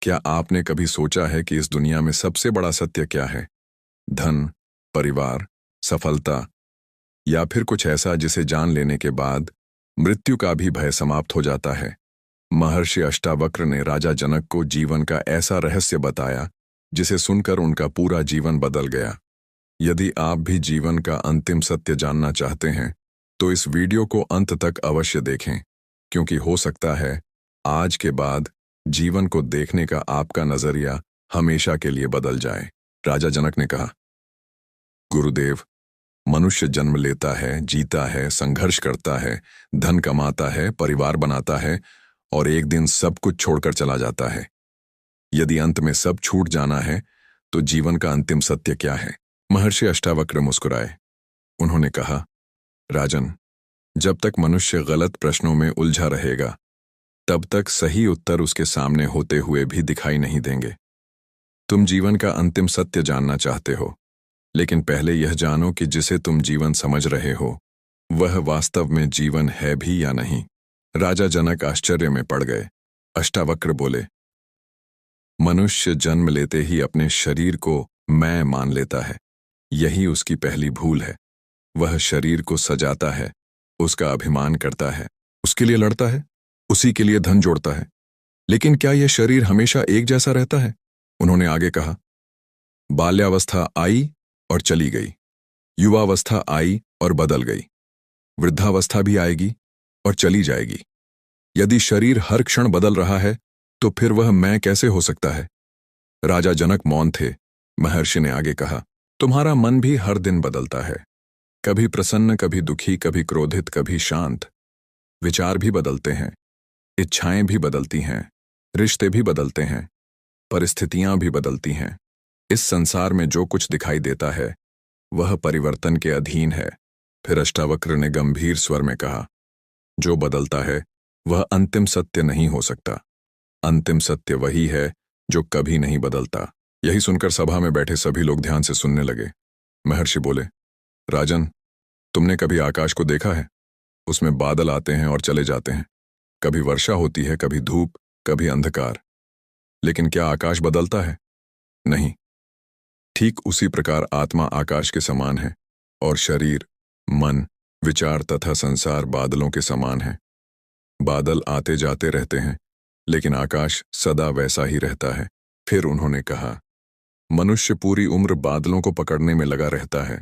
क्या आपने कभी सोचा है कि इस दुनिया में सबसे बड़ा सत्य क्या है? धन, परिवार, सफलता या फिर कुछ ऐसा जिसे जान लेने के बाद मृत्यु का भी भय समाप्त हो जाता है? महर्षि अष्टावक्र ने राजा जनक को जीवन का ऐसा रहस्य बताया जिसे सुनकर उनका पूरा जीवन बदल गया। यदि आप भी जीवन का अंतिम सत्य जानना चाहते हैं तो इस वीडियो को अंत तक अवश्य देखें, क्योंकि हो सकता है आज के बाद जीवन को देखने का आपका नजरिया हमेशा के लिए बदल जाए। राजा जनक ने कहा, गुरुदेव, मनुष्य जन्म लेता है, जीता है, संघर्ष करता है, धन कमाता है, परिवार बनाता है और एक दिन सब कुछ छोड़कर चला जाता है। यदि अंत में सब छूट जाना है तो जीवन का अंतिम सत्य क्या है? महर्षि अष्टावक्र मुस्कुराए। उन्होंने कहा, राजन, जब तक मनुष्य गलत प्रश्नों में उलझा रहेगा तब तक सही उत्तर उसके सामने होते हुए भी दिखाई नहीं देंगे। तुम जीवन का अंतिम सत्य जानना चाहते हो, लेकिन पहले यह जानो कि जिसे तुम जीवन समझ रहे हो वह वास्तव में जीवन है भी या नहीं। राजा जनक आश्चर्य में पड़ गए। अष्टावक्र बोले, मनुष्य जन्म लेते ही अपने शरीर को मैं मान लेता है। यही उसकी पहली भूल है। वह शरीर को सजाता है, उसका अभिमान करता है, उसके लिए लड़ता है, उसी के लिए धन जोड़ता है। लेकिन क्या यह शरीर हमेशा एक जैसा रहता है? उन्होंने आगे कहा, बाल्यावस्था आई और चली गई, युवावस्था आई और बदल गई, वृद्धावस्था भी आएगी और चली जाएगी। यदि शरीर हर क्षण बदल रहा है तो फिर वह मैं कैसे हो सकता है? राजा जनक मौन थे। महर्षि ने आगे कहा, तुम्हारा मन भी हर दिन बदलता है, कभी प्रसन्न, कभी दुखी, कभी क्रोधित, कभी शांत। विचार भी बदलते हैं, इच्छाएं भी बदलती हैं, रिश्ते भी बदलते हैं, परिस्थितियां भी बदलती हैं। इस संसार में जो कुछ दिखाई देता है वह परिवर्तन के अधीन है। फिर अष्टावक्र ने गंभीर स्वर में कहा, जो बदलता है वह अंतिम सत्य नहीं हो सकता। अंतिम सत्य वही है जो कभी नहीं बदलता। यही सुनकर सभा में बैठे सभी लोग ध्यान से सुनने लगे। महर्षि बोले, राजन, तुमने कभी आकाश को देखा है? उसमें बादल आते हैं और चले जाते हैं, कभी वर्षा होती है, कभी धूप, कभी अंधकार। लेकिन क्या आकाश बदलता है? नहीं। ठीक उसी प्रकार आत्मा आकाश के समान है और शरीर, मन, विचार तथा संसार बादलों के समान है। बादल आते जाते रहते हैं, लेकिन आकाश सदा वैसा ही रहता है। फिर उन्होंने कहा, मनुष्य पूरी उम्र बादलों को पकड़ने में लगा रहता है,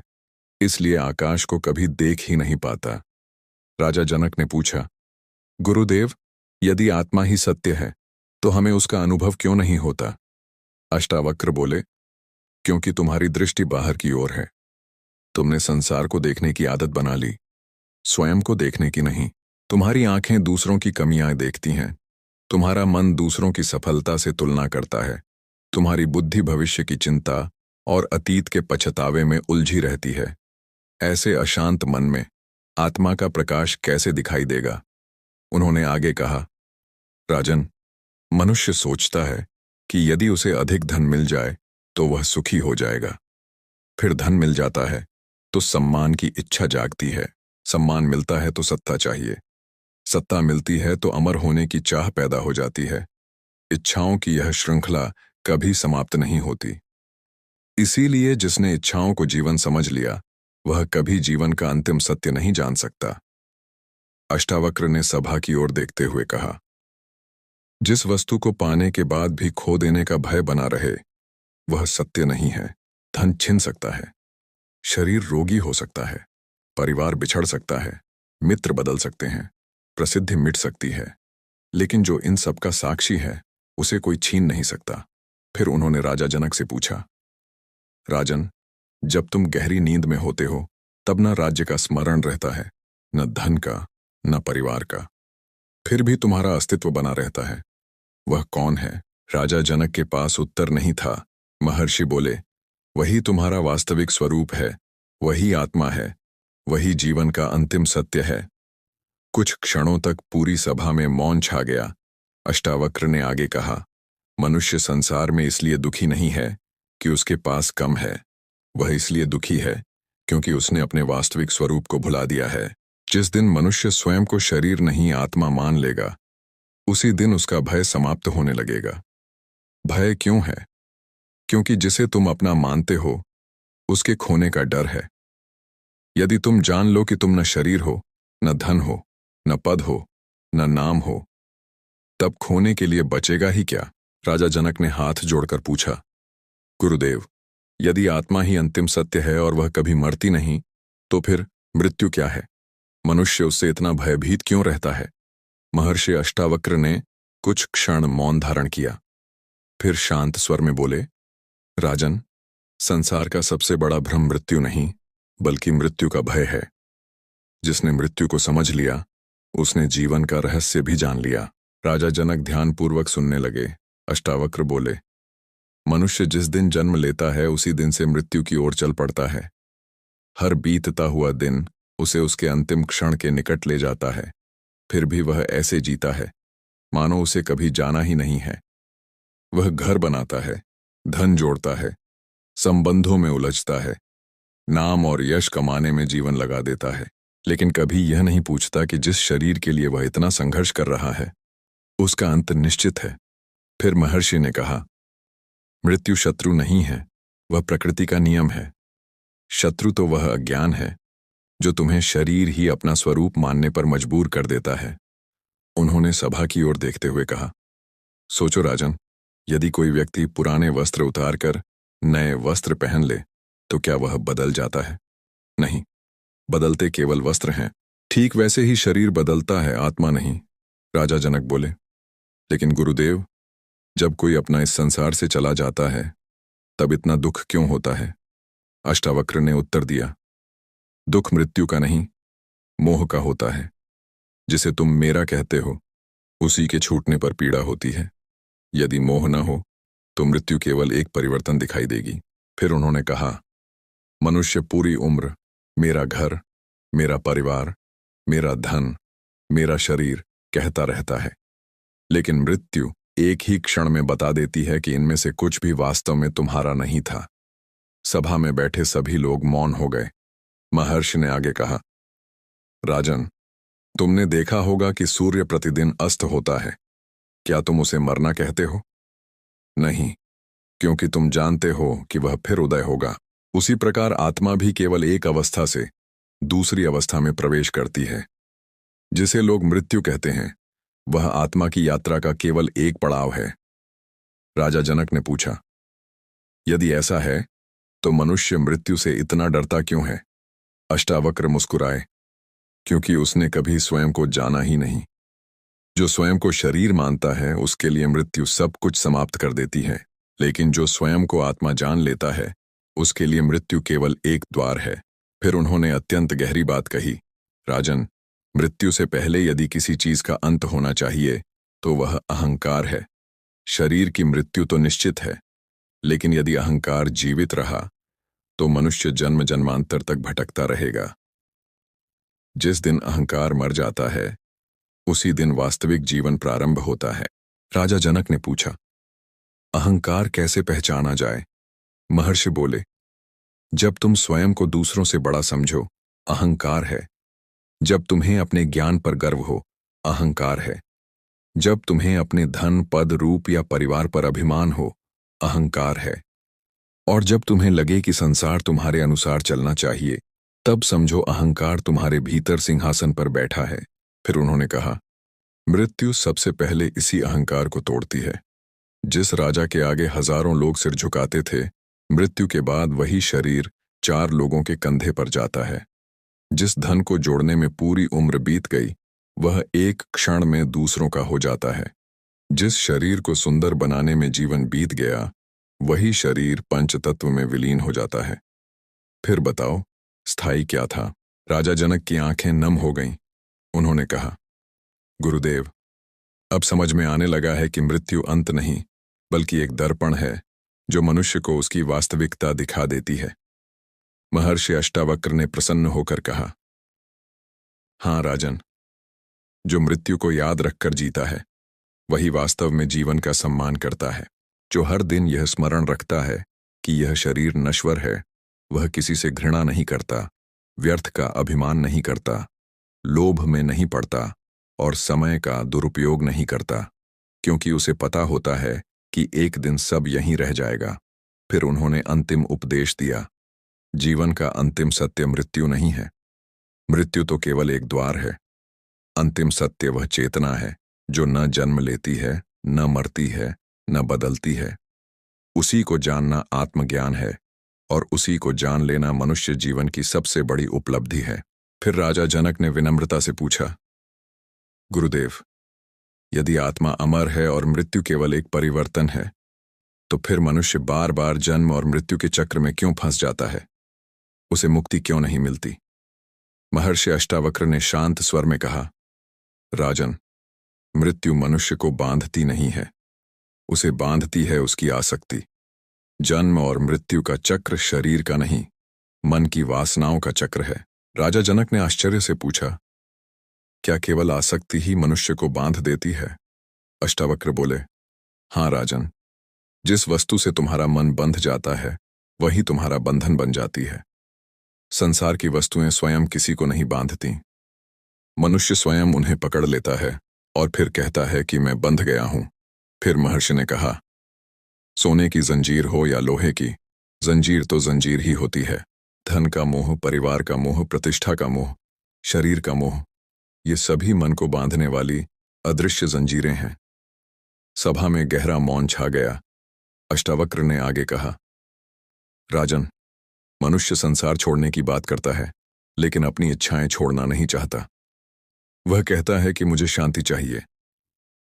इसलिए आकाश को कभी देख ही नहीं पाता। राजा जनक ने पूछा, गुरुदेव, यदि आत्मा ही सत्य है तो हमें उसका अनुभव क्यों नहीं होता? अष्टावक्र बोले, क्योंकि तुम्हारी दृष्टि बाहर की ओर है। तुमने संसार को देखने की आदत बना ली, स्वयं को देखने की नहीं। तुम्हारी आंखें दूसरों की कमियां देखती हैं, तुम्हारा मन दूसरों की सफलता से तुलना करता है, तुम्हारी बुद्धि भविष्य की चिंता और अतीत के पछतावे में उलझी रहती है। ऐसे अशांत मन में आत्मा का प्रकाश कैसे दिखाई देगा? उन्होंने आगे कहा, राजन, मनुष्य सोचता है कि यदि उसे अधिक धन मिल जाए तो वह सुखी हो जाएगा। फिर धन मिल जाता है तो सम्मान की इच्छा जागती है, सम्मान मिलता है तो सत्ता चाहिए, सत्ता मिलती है तो अमर होने की चाह पैदा हो जाती है। इच्छाओं की यह श्रृंखला कभी समाप्त नहीं होती। इसीलिए जिसने इच्छाओं को जीवन समझ लिया वह कभी जीवन का अंतिम सत्य नहीं जान सकता। अष्टावक्र ने सभा की ओर देखते हुए कहा, जिस वस्तु को पाने के बाद भी खो देने का भय बना रहे वह सत्य नहीं है। धन छिन सकता है, शरीर रोगी हो सकता है, परिवार बिछड़ सकता है, मित्र बदल सकते हैं, प्रसिद्धि मिट सकती है, लेकिन जो इन सब का साक्षी है उसे कोई छीन नहीं सकता। फिर उन्होंने राजा जनक से पूछा, राजन, जब तुम गहरी नींद में होते हो तब न राज्य का स्मरण रहता है, न धन का, न परिवार का, फिर भी तुम्हारा अस्तित्व बना रहता है। वह कौन है? राजा जनक के पास उत्तर नहीं था। महर्षि बोले, वही तुम्हारा वास्तविक स्वरूप है, वही आत्मा है, वही जीवन का अंतिम सत्य है। कुछ क्षणों तक पूरी सभा में मौन छा गया। अष्टावक्र ने आगे कहा, मनुष्य संसार में इसलिए दुखी नहीं है कि उसके पास कम है, वह इसलिए दुखी है क्योंकि उसने अपने वास्तविक स्वरूप को भुला दिया है। जिस दिन मनुष्य स्वयं को शरीर नहीं आत्मा मान लेगा, उसी दिन उसका भय समाप्त होने लगेगा। भय क्यों है? क्योंकि जिसे तुम अपना मानते हो, उसके खोने का डर है। यदि तुम जान लो कि तुम न शरीर हो, न धन हो, न पद हो, न नाम हो, तब खोने के लिए बचेगा ही क्या? राजा जनक ने हाथ जोड़कर पूछा। गुरुदेव, यदि आत्मा ही अंतिम सत्य है और वह कभी मरती नहीं, तो फिर मृत्यु क्या है? मनुष्य उससे इतना भयभीत क्यों रहता है? महर्षि अष्टावक्र ने कुछ क्षण मौन धारण किया, फिर शांत स्वर में बोले, राजन, संसार का सबसे बड़ा भ्रम मृत्यु नहीं, बल्कि मृत्यु का भय है। जिसने मृत्यु को समझ लिया, उसने जीवन का रहस्य भी जान लिया। राजा जनक ध्यानपूर्वक सुनने लगे। अष्टावक्र बोले, मनुष्य जिस दिन जन्म लेता है उसी दिन से मृत्यु की ओर चल पड़ता है। हर बीतता हुआ दिन उसे उसके अंतिम क्षण के निकट ले जाता है। फिर भी वह ऐसे जीता है मानो उसे कभी जाना ही नहीं है। वह घर बनाता है, धन जोड़ता है, संबंधों में उलझता है, नाम और यश कमाने में जीवन लगा देता है, लेकिन कभी यह नहीं पूछता कि जिस शरीर के लिए वह इतना संघर्ष कर रहा है, उसका अंत निश्चित है। फिर महर्षि ने कहा, मृत्यु शत्रु नहीं है, वह प्रकृति का नियम है। शत्रु तो वह अज्ञान है जो तुम्हें शरीर ही अपना स्वरूप मानने पर मजबूर कर देता है। उन्होंने सभा की ओर देखते हुए कहा, सोचो राजन, यदि कोई व्यक्ति पुराने वस्त्र उतारकर नए वस्त्र पहन ले तो क्या वह बदल जाता है? नहीं, बदलते केवल वस्त्र हैं। ठीक वैसे ही शरीर बदलता है, आत्मा नहीं। राजा जनक बोले, लेकिन गुरुदेव, जब कोई अपना इस संसार से चला जाता है तब इतना दुख क्यों होता है? अष्टावक्र ने उत्तर दिया, दुख मृत्यु का नहीं, मोह का होता है। जिसे तुम मेरा कहते हो, उसी के छूटने पर पीड़ा होती है। यदि मोह न हो तो मृत्यु केवल एक परिवर्तन दिखाई देगी। फिर उन्होंने कहा, मनुष्य पूरी उम्र मेरा घर, मेरा परिवार, मेरा धन, मेरा शरीर कहता रहता है, लेकिन मृत्यु एक ही क्षण में बता देती है कि इनमें से कुछ भी वास्तव में तुम्हारा नहीं था। सभा में बैठे सभी लोग मौन हो गए। महर्षि ने आगे कहा, राजन, तुमने देखा होगा कि सूर्य प्रतिदिन अस्त होता है। क्या तुम उसे मरना कहते हो? नहीं, क्योंकि तुम जानते हो कि वह फिर उदय होगा। उसी प्रकार आत्मा भी केवल एक अवस्था से दूसरी अवस्था में प्रवेश करती है। जिसे लोग मृत्यु कहते हैं, वह आत्मा की यात्रा का केवल एक पड़ाव है। राजा जनक ने पूछा, यदि ऐसा है तो मनुष्य मृत्यु से इतना डरता क्यों है? अष्टावक्र मुस्कुराए, क्योंकि उसने कभी स्वयं को जाना ही नहीं। जो स्वयं को शरीर मानता है उसके लिए मृत्यु सब कुछ समाप्त कर देती है, लेकिन जो स्वयं को आत्मा जान लेता है उसके लिए मृत्यु केवल एक द्वार है। फिर उन्होंने अत्यंत गहरी बात कही, राजन, मृत्यु से पहले यदि किसी चीज का अंत होना चाहिए तो वह अहंकार है। शरीर की मृत्यु तो निश्चित है, लेकिन यदि अहंकार जीवित रहा तो मनुष्य जन्म जन्मांतर तक भटकता रहेगा। जिस दिन अहंकार मर जाता है उसी दिन वास्तविक जीवन प्रारंभ होता है। राजा जनक ने पूछा, अहंकार कैसे पहचाना जाए? महर्षि बोले, जब तुम स्वयं को दूसरों से बड़ा समझो, अहंकार है। जब तुम्हें अपने ज्ञान पर गर्व हो, अहंकार है। जब तुम्हें अपने धन, पद, रूप या परिवार पर अभिमान हो, अहंकार है। और जब तुम्हें लगे कि संसार तुम्हारे अनुसार चलना चाहिए, तब समझो अहंकार तुम्हारे भीतर सिंहासन पर बैठा है। फिर उन्होंने कहा, मृत्यु सबसे पहले इसी अहंकार को तोड़ती है। जिस राजा के आगे हजारों लोग सिर झुकाते थे, मृत्यु के बाद वही शरीर 4 लोगों के कंधे पर जाता है। जिस धन को जोड़ने में पूरी उम्र बीत गई, वह एक क्षण में दूसरों का हो जाता है। जिस शरीर को सुंदर बनाने में जीवन बीत गया, वही शरीर पंचतत्व में विलीन हो जाता है। फिर बताओ, स्थायी क्या था? राजा जनक की आंखें नम हो गईं। उन्होंने कहा, गुरुदेव, अब समझ में आने लगा है कि मृत्यु अंत नहीं, बल्कि एक दर्पण है जो मनुष्य को उसकी वास्तविकता दिखा देती है। महर्षि अष्टावक्र ने प्रसन्न होकर कहा, हाँ राजन, जो मृत्यु को याद रखकर जीता है वही वास्तव में जीवन का सम्मान करता है। जो हर दिन यह स्मरण रखता है कि यह शरीर नश्वर है, वह किसी से घृणा नहीं करता, व्यर्थ का अभिमान नहीं करता, लोभ में नहीं पड़ता और समय का दुरुपयोग नहीं करता, क्योंकि उसे पता होता है कि एक दिन सब यहीं रह जाएगा। फिर उन्होंने अंतिम उपदेश दिया, जीवन का अंतिम सत्य मृत्यु नहीं है। मृत्यु तो केवल एक द्वार है। अंतिम सत्य वह चेतना है जो न जन्म लेती है, न मरती है, न बदलती है। उसी को जानना आत्मज्ञान है और उसी को जान लेना मनुष्य जीवन की सबसे बड़ी उपलब्धि है। फिर राजा जनक ने विनम्रता से पूछा, गुरुदेव, यदि आत्मा अमर है और मृत्यु केवल एक परिवर्तन है, तो फिर मनुष्य बार बार जन्म और मृत्यु के चक्र में क्यों फंस जाता है? उसे मुक्ति क्यों नहीं मिलती? महर्षि अष्टावक्र ने शांत स्वर में कहा, राजन, मृत्यु मनुष्य को बांधती नहीं है, उसे बांधती है उसकी आसक्ति। जन्म और मृत्यु का चक्र शरीर का नहीं, मन की वासनाओं का चक्र है। राजा जनक ने आश्चर्य से पूछा, क्या केवल आसक्ति ही मनुष्य को बांध देती है? अष्टावक्र बोले, हाँ राजन, जिस वस्तु से तुम्हारा मन बंध जाता है वही तुम्हारा बंधन बन जाती है। संसार की वस्तुएं स्वयं किसी को नहीं बांधती, मनुष्य स्वयं उन्हें पकड़ लेता है और फिर कहता है कि मैं बंध गया हूं। फिर महर्षि ने कहा, सोने की जंजीर हो या लोहे की, जंजीर तो जंजीर ही होती है। धन का मोह, परिवार का मोह, प्रतिष्ठा का मोह, शरीर का मोह, ये सभी मन को बांधने वाली अदृश्य जंजीरें हैं। सभा में गहरा मौन छा गया। अष्टावक्र ने आगे कहा, राजन, मनुष्य संसार छोड़ने की बात करता है लेकिन अपनी इच्छाएं छोड़ना नहीं चाहता। वह कहता है कि मुझे शांति चाहिए,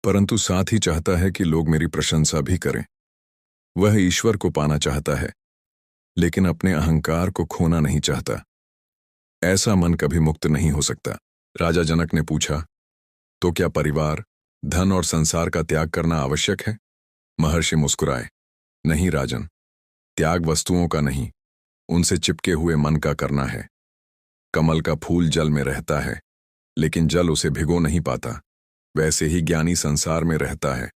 परंतु साथ ही चाहता है कि लोग मेरी प्रशंसा भी करें। वह ईश्वर को पाना चाहता है लेकिन अपने अहंकार को खोना नहीं चाहता। ऐसा मन कभी मुक्त नहीं हो सकता। राजा जनक ने पूछा, तो क्या परिवार, धन और संसार का त्याग करना आवश्यक है? महर्षि मुस्कुराए, नहीं राजन, त्याग वस्तुओं का नहीं, उनसे चिपके हुए मन का करना है। कमल का फूल जल में रहता है लेकिन जल उसे भिगो नहीं पाता। वैसे ही ज्ञानी संसार में रहता है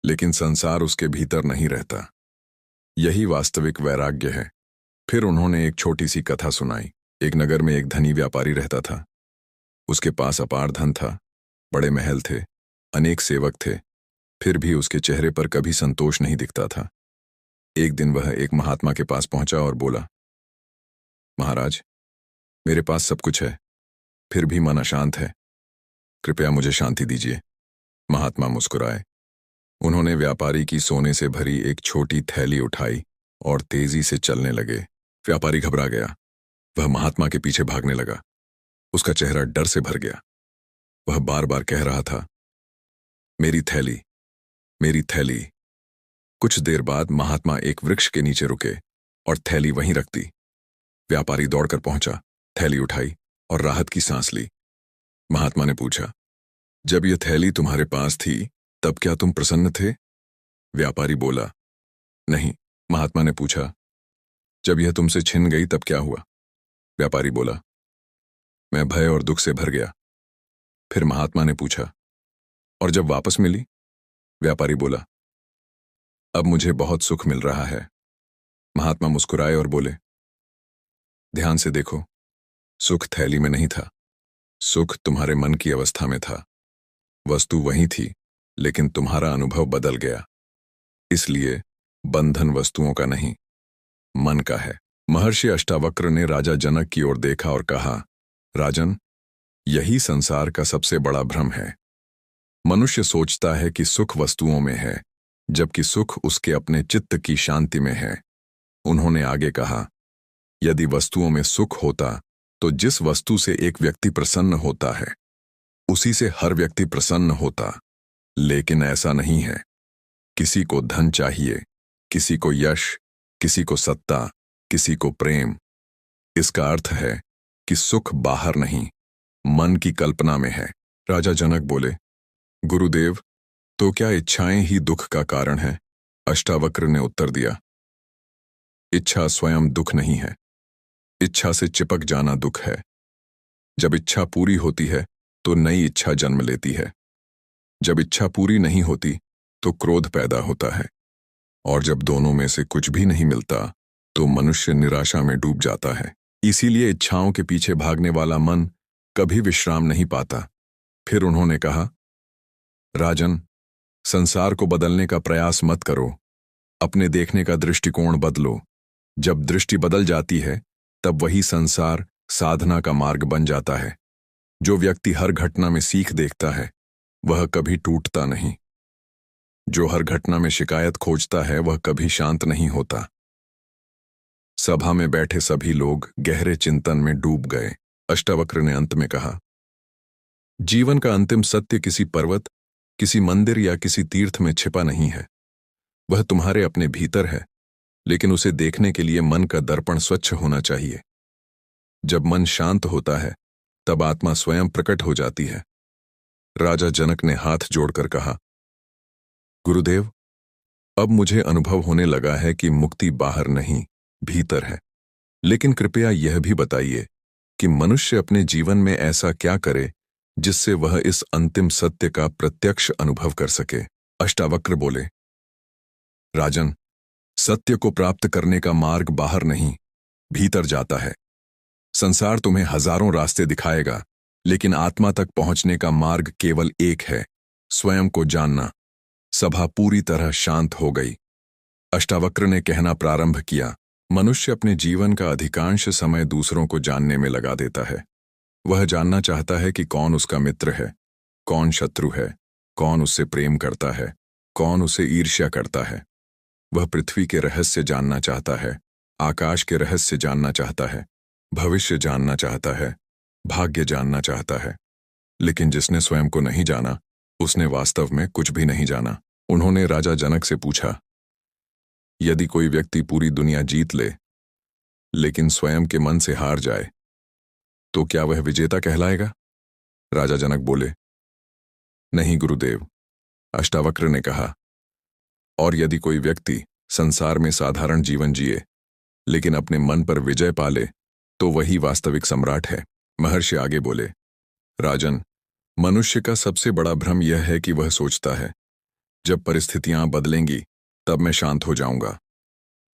लेकिन संसार उसके भीतर नहीं रहता। यही वास्तविक वैराग्य है। फिर उन्होंने एक छोटी सी कथा सुनाई। एक नगर में एक धनी व्यापारी रहता था। उसके पास अपार धन था, बड़े महल थे, अनेक सेवक थे, फिर भी उसके चेहरे पर कभी संतोष नहीं दिखता था। एक दिन वह एक महात्मा के पास पहुंचा और बोला, महाराज, मेरे पास सब कुछ है, फिर भी मन अशांत है, कृपया मुझे शांति दीजिए। महात्मा मुस्कुराए। उन्होंने व्यापारी की सोने से भरी एक छोटी थैली उठाई और तेजी से चलने लगे। व्यापारी घबरा गया। वह महात्मा के पीछे भागने लगा। उसका चेहरा डर से भर गया। वह बार बार कह रहा था, मेरी थैली, मेरी थैली। कुछ देर बाद महात्मा एक वृक्ष के नीचे रुके और थैली वहीं रख दी। व्यापारी दौड़कर पहुंचा, थैली उठाई और राहत की सांस ली। महात्मा ने पूछा, जब यह थैली तुम्हारे पास थी तब क्या तुम प्रसन्न थे? व्यापारी बोला, नहीं। महात्मा ने पूछा, जब यह तुमसे छिन गई तब क्या हुआ? व्यापारी बोला, मैं भय और दुख से भर गया। फिर महात्मा ने पूछा, और जब वापस मिली? व्यापारी बोला, अब मुझे बहुत सुख मिल रहा है। महात्मा मुस्कुराए और बोले, ध्यान से देखो, सुख थैली में नहीं था, सुख तुम्हारे मन की अवस्था में था। वस्तु वही थी लेकिन तुम्हारा अनुभव बदल गया। इसलिए बंधन वस्तुओं का नहीं, मन का है। महर्षि अष्टावक्र ने राजा जनक की ओर देखा और कहा, राजन, यही संसार का सबसे बड़ा भ्रम है। मनुष्य सोचता है कि सुख वस्तुओं में है, जबकि सुख उसके अपने चित्त की शांति में है। उन्होंने आगे कहा, यदि वस्तुओं में सुख होता तो जिस वस्तु से एक व्यक्ति प्रसन्न होता है उसी से हर व्यक्ति प्रसन्न होता, लेकिन ऐसा नहीं है। किसी को धन चाहिए, किसी को यश, किसी को सत्ता, किसी को प्रेम। इसका अर्थ है कि सुख बाहर नहीं, मन की कल्पना में है। राजा जनक बोले, गुरुदेव, तो क्या इच्छाएं ही दुख का कारण है? अष्टावक्र ने उत्तर दिया, इच्छा स्वयं दुख नहीं है, इच्छा से चिपक जाना दुख है। जब इच्छा पूरी होती है तो नई इच्छा जन्म लेती है। जब इच्छा पूरी नहीं होती तो क्रोध पैदा होता है, और जब दोनों में से कुछ भी नहीं मिलता तो मनुष्य निराशा में डूब जाता है। इसीलिए इच्छाओं के पीछे भागने वाला मन कभी विश्राम नहीं पाता। फिर उन्होंने कहा, राजन, संसार को बदलने का प्रयास मत करो, अपने देखने का दृष्टिकोण बदलो। जब दृष्टि बदल जाती है तब वही संसार साधना का मार्ग बन जाता है। जो व्यक्ति हर घटना में सीख देखता है वह कभी टूटता नहीं। जो हर घटना में शिकायत खोजता है वह कभी शांत नहीं होता। सभा में बैठे सभी लोग गहरे चिंतन में डूब गए। अष्टावक्र ने अंत में कहा, जीवन का अंतिम सत्य किसी पर्वत, किसी मंदिर या किसी तीर्थ में छिपा नहीं है। वह तुम्हारे अपने भीतर है, लेकिन उसे देखने के लिए मन का दर्पण स्वच्छ होना चाहिए। जब मन शांत होता है तब आत्मा स्वयं प्रकट हो जाती है। राजा जनक ने हाथ जोड़कर कहा, गुरुदेव, अब मुझे अनुभव होने लगा है कि मुक्ति बाहर नहीं, भीतर है। लेकिन कृपया यह भी बताइए कि मनुष्य अपने जीवन में ऐसा क्या करे जिससे वह इस अंतिम सत्य का प्रत्यक्ष अनुभव कर सके। अष्टावक्र बोले, राजन, सत्य को प्राप्त करने का मार्ग बाहर नहीं, भीतर जाता है। संसार तुम्हें हजारों रास्ते दिखाएगा, लेकिन आत्मा तक पहुंचने का मार्ग केवल एक है, स्वयं को जानना। सभा पूरी तरह शांत हो गई। अष्टावक्र ने कहना प्रारंभ किया, मनुष्य अपने जीवन का अधिकांश समय दूसरों को जानने में लगा देता है। वह जानना चाहता है कि कौन उसका मित्र है, कौन शत्रु है, कौन उससे प्रेम करता है, कौन उसे ईर्ष्या करता है। वह पृथ्वी के रहस्य जानना चाहता है, आकाश के रहस्य जानना चाहता है, भविष्य जानना चाहता है, भाग्य जानना चाहता है। लेकिन जिसने स्वयं को नहीं जाना, उसने वास्तव में कुछ भी नहीं जाना। उन्होंने राजा जनक से पूछा, यदि कोई व्यक्ति पूरी दुनिया जीत ले लेकिन स्वयं के मन से हार जाए तो क्या वह विजेता कहलाएगा? राजा जनक बोले, नहीं गुरुदेव। अष्टावक्र ने कहा, और यदि कोई व्यक्ति संसार में साधारण जीवन जिए लेकिन अपने मन पर विजय पाले तो वही वास्तविक सम्राट है। महर्षि आगे बोले, राजन, मनुष्य का सबसे बड़ा भ्रम यह है कि वह सोचता है जब परिस्थितियां बदलेंगी तब मैं शांत हो जाऊंगा।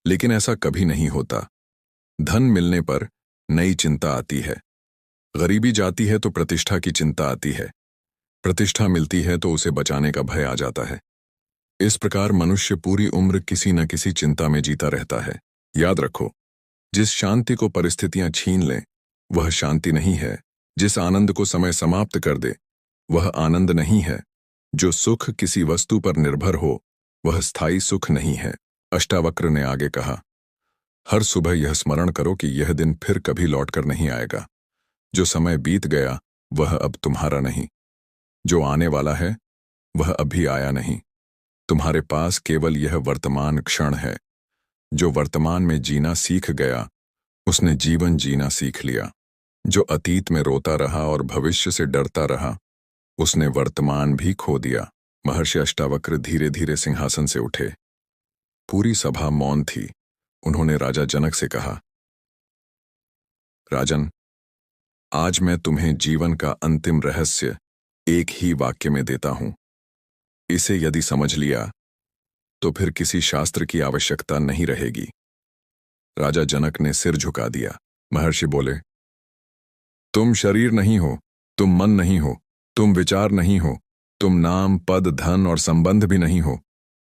लेकिन ऐसा कभी नहीं होता। धन मिलने पर नई चिंता आती है, गरीबी जाती है तो प्रतिष्ठा की चिंता आती है, प्रतिष्ठा मिलती है तो उसे बचाने का भय आ जाता है। इस प्रकार मनुष्य पूरी उम्र किसी न किसी चिंता में जीता रहता है। याद रखो, जिस शांति को परिस्थितियां छीन लें वह शांति नहीं है। जिस आनंद को समय समाप्त कर दे वह आनंद नहीं है। जो सुख किसी वस्तु पर निर्भर हो वह स्थायी सुख नहीं है। अष्टावक्र ने आगे कहा, हर सुबह यह स्मरण करो कि यह दिन फिर कभी लौटकर नहीं आएगा। जो समय बीत गया वह अब तुम्हारा नहीं, जो आने वाला है वह अभी आया नहीं। तुम्हारे पास केवल यह वर्तमान क्षण है। जो वर्तमान में जीना सीख गया उसने जीवन जीना सीख लिया। जो अतीत में रोता रहा और भविष्य से डरता रहा उसने वर्तमान भी खो दिया। महर्षि अष्टावक्र धीरे धीरे सिंहासन से उठे। पूरी सभा मौन थी। उन्होंने राजा जनक से कहा, राजन, आज मैं तुम्हें जीवन का अंतिम रहस्य एक ही वाक्य में देता हूं। इसे यदि समझ लिया तो फिर किसी शास्त्र की आवश्यकता नहीं रहेगी। राजा जनक ने सिर झुका दिया। महर्षि बोले, तुम शरीर नहीं हो, तुम मन नहीं हो, तुम विचार नहीं हो, तुम नाम, पद, धन और संबंध भी नहीं हो।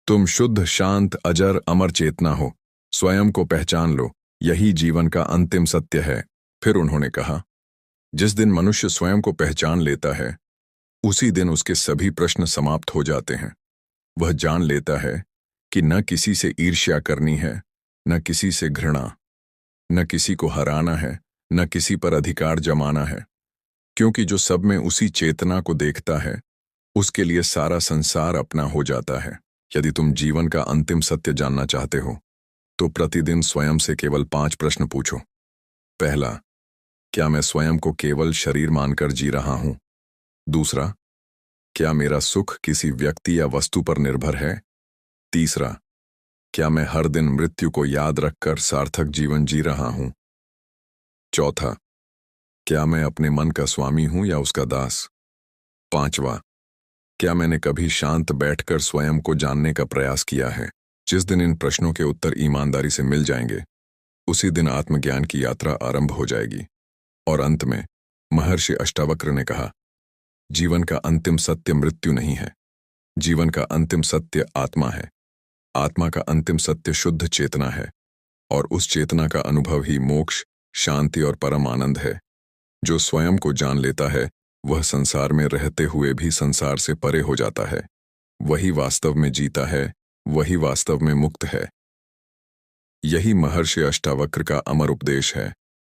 तुम शुद्ध, शांत, अजर, अमर चेतना हो। स्वयं को पहचान लो, यही जीवन का अंतिम सत्य है। फिर उन्होंने कहा, जिस दिन मनुष्य स्वयं को पहचान लेता है उसी दिन उसके सभी प्रश्न समाप्त हो जाते हैं। वह जान लेता है कि न किसी से ईर्ष्या करनी है, न किसी से घृणा, न किसी को हराना है, न किसी पर अधिकार जमाना है। क्योंकि जो सब में उसी चेतना को देखता है उसके लिए सारा संसार अपना हो जाता है। यदि तुम जीवन का अंतिम सत्य जानना चाहते हो तो प्रतिदिन स्वयं से केवल 5 प्रश्न पूछो। पहला, क्या मैं स्वयं को केवल शरीर मानकर जी रहा हूं? दूसरा, क्या मेरा सुख किसी व्यक्ति या वस्तु पर निर्भर है? तीसरा, क्या मैं हर दिन मृत्यु को याद रखकर सार्थक जीवन जी रहा हूं? चौथा, क्या मैं अपने मन का स्वामी हूं या उसका दास? पांचवा, क्या मैंने कभी शांत बैठकर स्वयं को जानने का प्रयास किया है? जिस दिन इन प्रश्नों के उत्तर ईमानदारी से मिल जाएंगे उसी दिन आत्मज्ञान की यात्रा आरंभ हो जाएगी। और अंत में महर्षि अष्टावक्र ने कहा, जीवन का अंतिम सत्य मृत्यु नहीं है, जीवन का अंतिम सत्य आत्मा है। आत्मा का अंतिम सत्य शुद्ध चेतना है, और उस चेतना का अनुभव ही मोक्ष, शांति और परम आनंद है। जो स्वयं को जान लेता है, वह संसार में रहते हुए भी संसार से परे हो जाता है। वही वास्तव में जीता है, वही वास्तव में मुक्त है। यही महर्षि अष्टावक्र का अमर उपदेश है।